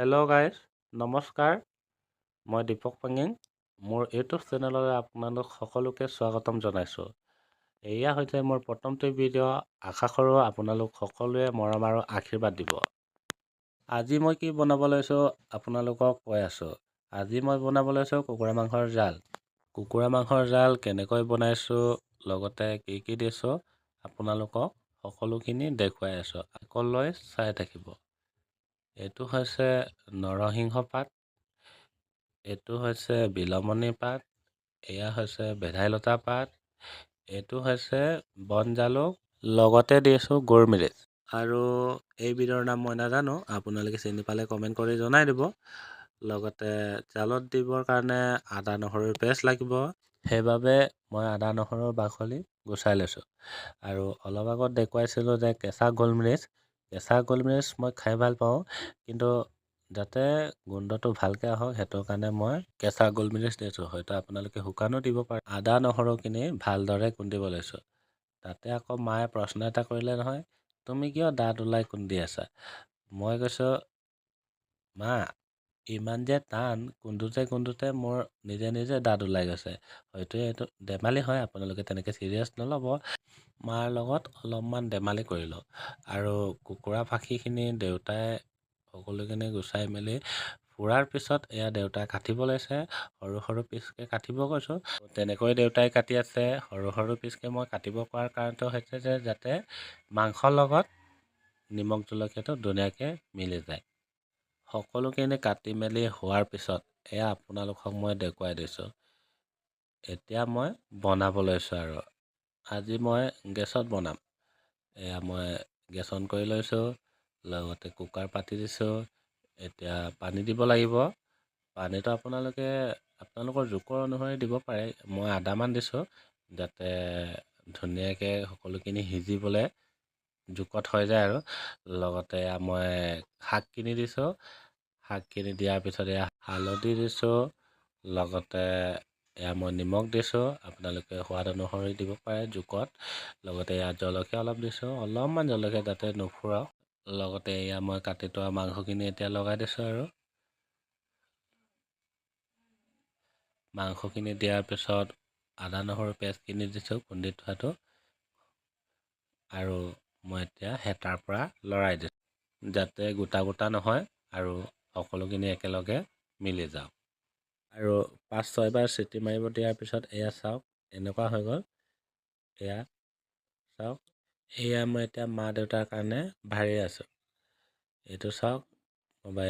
Hello' guys, নমস্কাৰ। মই দীপক পাঙিং। মোৰ ইউটিউব চেনেললৈ আপোনালোক সকলোকে স্বাগতম জনাইছোঁ। এয়া হৈছে মোৰ প্ৰথমটো ভিডিঅ'। আশা কৰোঁ আপোনালোক সকলোৱে মৰম আৰু আশীৰ্বাদ দিব। আজি মই কি বনাব লৈছোঁ আপোনালোকক কৈ আছোঁ। আজি মই বনাব লৈছোঁ কুকুৰা মাংসৰ জাল। কুকুৰা মাংসৰ জাল কেনেকৈ বনাইছোঁ, লগতে কি কি দিছোঁ আপোনালোকক সকলোখিনি দেখুৱাই আছোঁ। আগলৈ চাই থাকিব। এইটো হৈছে নৰসিংহ পাত, এইটো হৈছে বিলমণি পাত, এয়া হৈছে ভেদাইলতা পাত, এইটো হৈছে বন জালুক, লগতে দিছোঁ গোলমৰিচ। আৰু এইবিধৰ নাম মই নাজানো, আপোনালোকে চিনি পালে কমেণ্ট কৰি জনাই দিব। লগতে জালত দিবৰ কাৰণে আদা নহৰুৰ পেষ্ট লাগিব। সেইবাবে মই আদা নহৰুৰ বাকলি গুচাই লৈছোঁ। আৰু অলপ আগত দেখুৱাইছিলোঁ যে কেঁচা গোলমৰিচ মই খাই ভাল পাওঁ, কিন্তু যাতে গোন্ধটো ভালকৈ আহক সেইটো কাৰণে মই কেঁচা গোলমৰিচ দিছোঁ। হয়তো আপোনালোকে শুকানো দিব পাৰে। আদা নহৰুখিনি ভালদৰে খুন্দিব লৈছোঁ। তাতে আকৌ মায়ে প্ৰশ্ন এটা কৰিলে নহয়, তুমি কিয় দাঁত ওলাই খুন্দি আছা? মই কৈছোঁ, মা ইমান যে টান, খুন্দোতে মোৰ নিজে নিজে দাঁত ওলাই গৈছে। হয়তো এইটো ধেমালি হয়, আপোনালোকে তেনেকৈ চিৰিয়াছ নল'ব। মাৰ লগত অলপমান ধেমালি কৰিলোঁ। আৰু কুকুৰা ফাঁকিখিনি দেউতাই সকলোখিনি গুচাই মেলি ফুৰাৰ পিছত এয়া দেউতাই কাটিব লৈছে। সৰু সৰু পিচকৈ কাটিব কৈছোঁ। তেনেকৈ দেউতাই কাটি আছে। সৰু সৰু পিচকৈ মই কাটিব কোৱাৰ কাৰণটো হৈছে যে যাতে মাংসৰ লগত নিমখ জলকীয়াটো ধুনীয়াকৈ মিলি যায়। সকলোখিনি কাটি মেলি হোৱাৰ পিছত এয়া আপোনালোকক মই দেখুৱাই দিছোঁ। এতিয়া মই বনাব লৈছোঁ আৰু আজি মই গেছত বনাম। এয়া মই গেছ অন কৰি লৈছোঁ, লগতে কুকাৰ পাতি দিছোঁ। এতিয়া পানী দিব লাগিব। পানীটো আপোনালোকৰ জোখৰ অনুসৰি দিব পাৰে। মই আদামান দিছোঁ, যাতে ধুনীয়াকৈ সকলোখিনি সিজিবলৈ জোখত হৈ যায়। আৰু লগতে মই শাকখিনি দিছোঁ। শাকখিনি দিয়াৰ পিছত এয়া হালধি দিছোঁ, লগতে এয়া মই নিমখ দিছোঁ। আপোনালোকে সোৱাদ অনুসৰি দিব পাৰে জোখত। লগতে ইয়াত জলকীয়া অলপ দিছোঁ, অলপমান জলকীয়া যাতে নুফুৰাওক। লগতে এয়া মই কাটি থোৱা মাংসখিনি এতিয়া লগাই দিছোঁ। আৰু মাংসখিনি দিয়াৰ পিছত আদা নহৰু পেষ্টখিনি দিছোঁ খুন্দি থোৱাটো। আৰু মই এতিয়া হেতাৰ পৰা লৰাই দিছোঁ, যাতে গোটা গোটা নহয় আৰু সকলোখিনি একেলগে মিলি যাওক। আৰু 5-6বাৰ চিটি মাৰিব দিয়াৰ পিছত এয়া চাওক, এনেকুৱা হৈ গ'ল। এয়া চাওক, এয়া মই এতিয়া মা দেউতাৰ কাৰণে ভাৰি আছোঁ। এইটো চাওক, মোবাইল